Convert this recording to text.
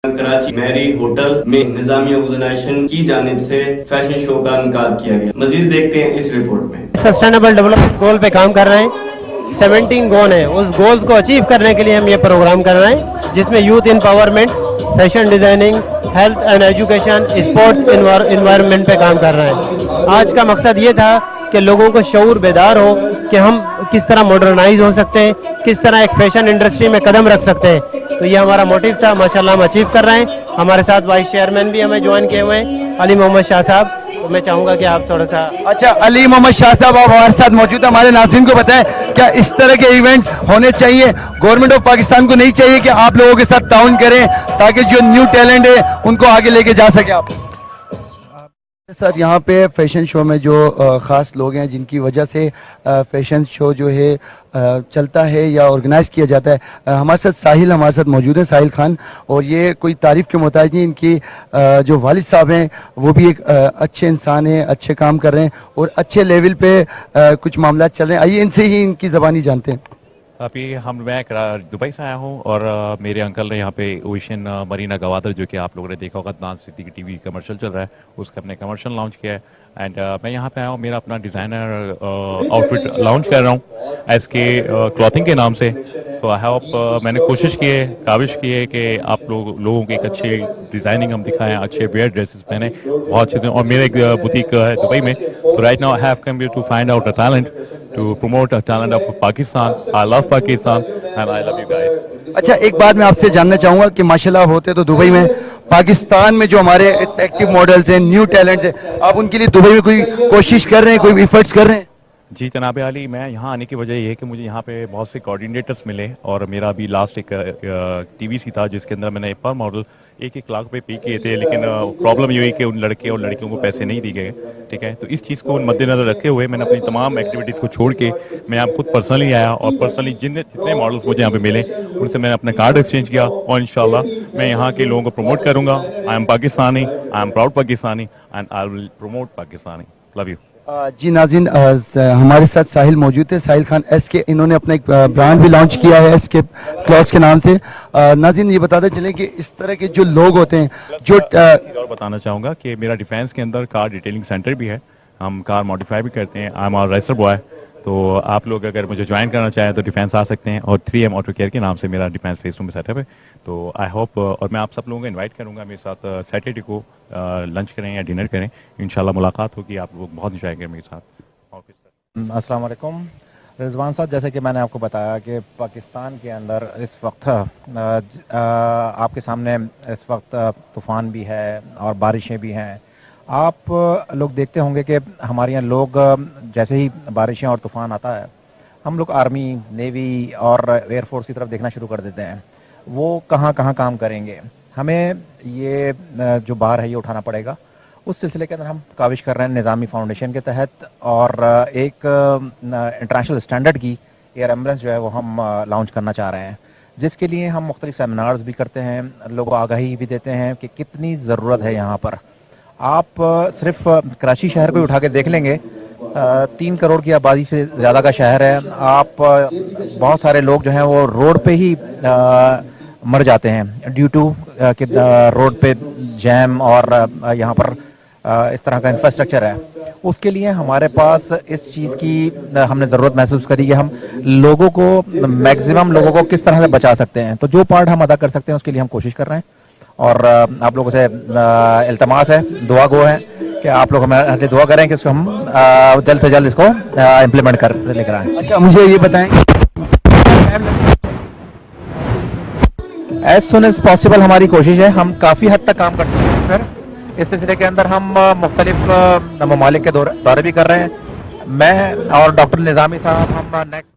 کراچی میری ہوٹل میں نظامیہ آرگنائزیشن کی جانب سے فیشن شو کا انعقاد کیا گیا. مزید دیکھتے ہیں اس رپورٹ میں. سسٹینیبل ڈیولپمنٹ گول پہ کام کر رہے ہیں. 17 گول ہیں, اس گولز کو اچیو کرنے کے لیے ہم یہ پروگرام کر رہے ہیں جس میں youth empowerment, fashion designing, health and education, sports environment پہ کام کر رہے ہیں. آج کا مقصد یہ تھا کہ لوگوں کو شعور بیدار ہو کہ ہم کس طرح ماڈرنائز ہو سکتے ہیں, کس طرح ایک فیشن انڈسٹری میں قدم رکھ سکتے ہیں. تو یہ ہمارا موٹیو تھا. ماشاءاللہ ہم اچیو کر رہے ہیں. ہمارے ساتھ وائس چیئرمین بھی ہمیں جوائن کیے ہوئے ہیں, علی محمد شاہ صاحب. تو میں چاہوں گا کہ آپ تھوڑا سا. اچھا, علی محمد شاہ صاحب آپ ہمارے ساتھ موجود ہیں. ہمارے ناظرین کو بتائیں کیا اس طرح کے ایونٹس ہونے چاہیے؟ گورنمنٹ آف پاکستان کو نہیں چاہیے کہ آپ لوگوں کے ساتھ تعاون کریں تاکہ جو نیو ٹیلنٹ ہے ان کو آگے لے کے جا سکے؟ آپ سر یہاں پہ فیشن شو میں جو خاص لوگ ہیں جن کی وجہ سے فیشن شو جو ہے چلتا ہے یا آرگنائز کیا جاتا ہے, ہمارے ساتھ ساحل ہمارے ساتھ موجود ہیں, ساحل خان. اور یہ کوئی تعریف کے محتاج نہیں, ان کی جو والد صاحب ہیں وہ بھی ایک اچھے انسان ہیں, اچھے کام کر رہے ہیں اور اچھے لیول پہ کچھ معاملات چل رہے ہیں. آئیے ان سے ہی ان کی زبانی جانتے ہیں. ابھی میں دبئی سے آیا ہوں اور میرے انکل نے یہاں پہ اوشین مرینا گوادر, جو کہ آپ لوگوں نے دیکھا ہوگا ناز صدیقی ٹی وی کمرشل چل رہا ہے, اس کا اپنے کمرشل لانچ کیا ہے. اینڈ میں یہاں پہ آیا ہوں, میرا اپنا ڈیزائنر آؤٹ فٹ لانچ کر رہا ہوں ایس کے کلاتھنگ کے نام سے. تو آئی ہوپ میں نے کوشش کی ہے, کاوش کی ہے کہ آپ لوگوں کی ایک اچھے ڈیزائننگ ہم دکھائیں, اچھے ویئر ڈریسز پہنے, بہت اچھے. اور میرا ایک بوتیک ہے دبئی میں. تو right now I have come here to find out a talent, to promote a talent of Pakistan. I love Pakistan and I love you guys. اچھا, ایک بات میں آپ سے جاننا چاہوں گا کہ ماشاءاللہ ہوتے تو دبئی میں, پاکستان میں جو ہمارے ایکٹیو ماڈلز ہیں, نیو ٹیلنٹس ہیں, آپ ان کے لیے دبئی میں کوئی کوشش کر رہے ہیں, کوئی ایفرٹس کر رہے ہیں؟ جی جناب علی, میں یہاں آنے کی وجہ یہ ہے کہ مجھے یہاں پہ بہت سے کوآرڈینیٹرز ملے, اور میرا ابھی لاسٹ ایک ٹی وی سی تھا جس کے اندر میں نے پر ماڈل 1 لاکھ پہ پے کیے تھے, لیکن پرابلم یہ ہوئی کہ ان لڑکے اور لڑکیوں کو پیسے نہیں دی گئے. ٹھیک ہے, تو اس چیز کو مد نظر رکھتے ہوئے میں نے اپنی تمام ایکٹیویٹیز کو چھوڑ کے میں یہاں خود پرسنلی آیا, اور پرسنلی جتنے ماڈلس مجھے یہاں پہ ملے ان سے میں نے اپنا کارڈ ایکسچینج کیا, اور انشاءاللہ میں یہاں کے لوگوں کو پروموٹ کروں گا. I am Pakistani, I am proud Pakistani and I will promote Pakistani. Love you. جی ناظرین, ہمارے ساتھ ساحل موجود ہے, ساحل خان ایس کے. انہوں نے اپنا ایک برانڈ بھی لانچ کیا ہے ایس کے کلوتھس کے نام سے. ناظرین یہ بتاتے چلیں کہ اس طرح کے جو لوگ ہوتے ہیں جو اور بتانا چاہوں گا کہ میرا ڈیفینس کے اندر کار ڈیٹیلنگ سینٹر بھی ہے, ہم کار ماڈیفائی بھی کرتے ہیں. I am R racer boy, تو آپ لوگ اگر مجھے جوائن کرنا چاہیں تو ڈیفینس آ سکتے ہیں. اور 3M آٹو کیئر کے نام سے میرا ڈیفینس فیس 2 میں سیٹ اپ ہے. تو آئی ہوپ, اور میں آپ سب لوگوں کو انوائٹ کروں گا میرے ساتھ سیٹرڈے کو لنچ کریں یا ڈنر کریں. انشاءاللہ ملاقات ہوگی, آپ لوگ بہت انجوائے کریں میرے ساتھ. السلام علیکم رضوان صاحب. جیسے کہ میں نے آپ کو بتایا کہ پاکستان کے اندر اس وقت آپ کے سامنے اس وقت طوفان بھی ہے اور بارشیں بھی ہیں. آپ لوگ دیکھتے ہوں گے کہ ہمارے یہاں لوگ جیسے ہی بارشیں اور طوفان آتا ہے, ہم لوگ آرمی, نیوی اور ایئر فورس کی طرف دیکھنا شروع کر دیتے ہیں. وہ کہاں کہاں کام کریں گے, ہمیں یہ جو بار ہے یہ اٹھانا پڑے گا. اس سلسلے کے اندر ہم کاوش کر رہے ہیں نظامی فاؤنڈیشن کے تحت, اور ایک انٹرنیشنل اسٹینڈرڈ کی ایئر ایمبولینس جو ہے وہ ہم لانچ کرنا چاہ رہے ہیں, جس کے لیے ہم مختلف سیمینارز بھی کرتے ہیں, لوگوں کو آگاہی بھی دیتے ہیں کہ کتنی ضرورت ہے یہاں پر. آپ صرف کراچی شہر کو اٹھا کے دیکھ لیں گے, 3 کروڑ کی آبادی سے زیادہ کا شہر ہے. آپ بہت سارے لوگ جو ہیں وہ روڈ پہ ہی مر جاتے ہیں ڈیو ٹو کہ روڈ پہ جیم, اور یہاں پر اس طرح کا انفراسٹرکچر ہے. اس کے لیے ہمارے پاس اس چیز کی ہم نے ضرورت محسوس کری کہ ہم لوگوں کو, میکسیمم لوگوں کو کس طرح سے بچا سکتے ہیں. تو جو پارٹ ہم ادا کر سکتے ہیں اس کے لیے ہم کوشش کر رہے ہیں, اور آپ لوگوں سے التماس ہے, دعا گو ہے کہ آپ لوگ ہمیں دعا کریں کہ اس کو ہم جلد سے جلد اس کو امپلیمنٹ کر لے کر آئیں. اچھا, مجھے یہ بتائیں ایز سون ایز پاسبل ہماری کوشش ہے. ہم کافی حد تک کام کرتے ہیں. پھر اس سلسلے کے اندر ہم مختلف ممالک کے دورے بھی کر رہے ہیں. میں اور ڈاکٹر نظامی صاحب ہم نیکسٹ